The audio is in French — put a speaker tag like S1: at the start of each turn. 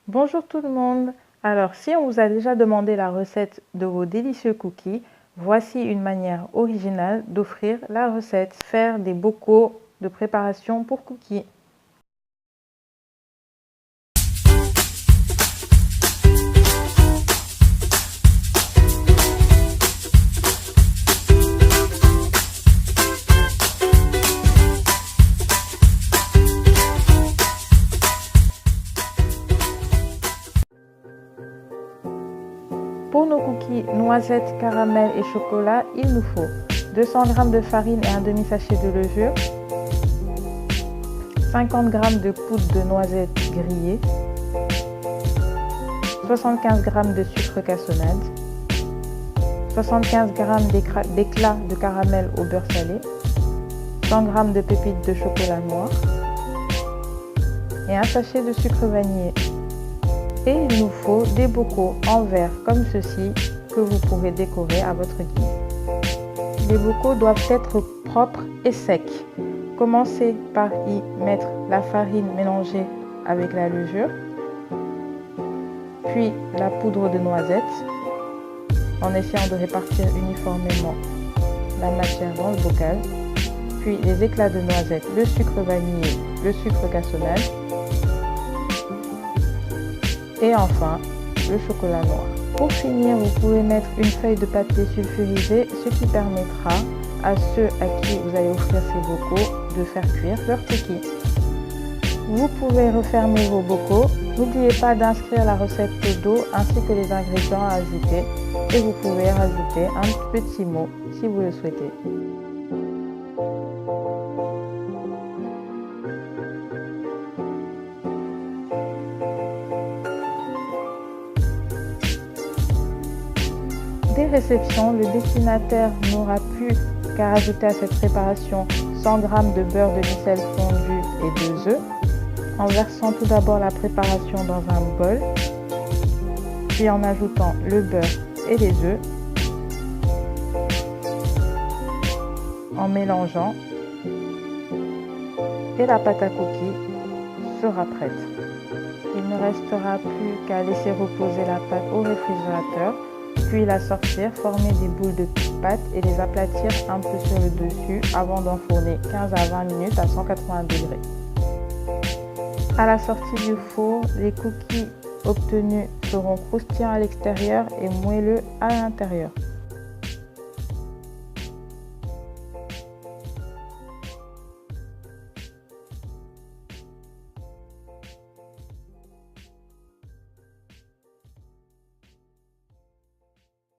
S1: Bonjour tout le monde. Alors, si on vous a déjà demandé la recette de vos délicieux cookies, voici une manière originale d'offrir la recette. Faire des bocaux de préparation pour cookies. Pour nos cookies noisettes, caramel et chocolat, il nous faut 200 g de farine et un demi-sachet de levure, 50 g de poudre de noisettes grillées, 75 g de sucre cassonade, 75 g d'éclat de caramel au beurre salé, 100 g de pépites de chocolat noir et un sachet de sucre vanillé. Et il nous faut des bocaux en verre comme ceci que vous pourrez décorer à votre guise. Les bocaux doivent être propres et secs. Commencez par y mettre la farine mélangée avec la levure, puis la poudre de noisette en essayant de répartir uniformément la matière dans le bocal, puis les éclats de noisette, le sucre vanillé, le sucre cassonade et enfin le chocolat noir. Pour finir, vous pouvez mettre une feuille de papier sulfurisé, ce qui permettra à ceux à qui vous allez offrir ces bocaux de faire cuire leurs cookies. Vous pouvez refermer vos bocaux. N'oubliez pas d'inscrire la recette d'eau ainsi que les ingrédients à ajouter et vous pouvez rajouter un petit mot si vous le souhaitez. Dès réception, le destinataire n'aura plus qu'à ajouter à cette préparation 100 g de beurre de micelle fondu et 2 œufs, en versant tout d'abord la préparation dans un bol, puis en ajoutant le beurre et les œufs, en mélangeant, et la pâte à cookies sera prête. Il ne restera plus qu'à laisser reposer la pâte au réfrigérateur, puis la sortir, former des boules de pâte et les aplatir un peu sur le dessus avant d'enfourner 15 à 20 minutes à 180 degrés. À la sortie du four, les cookies obtenus seront croustillants à l'extérieur et moelleux à l'intérieur.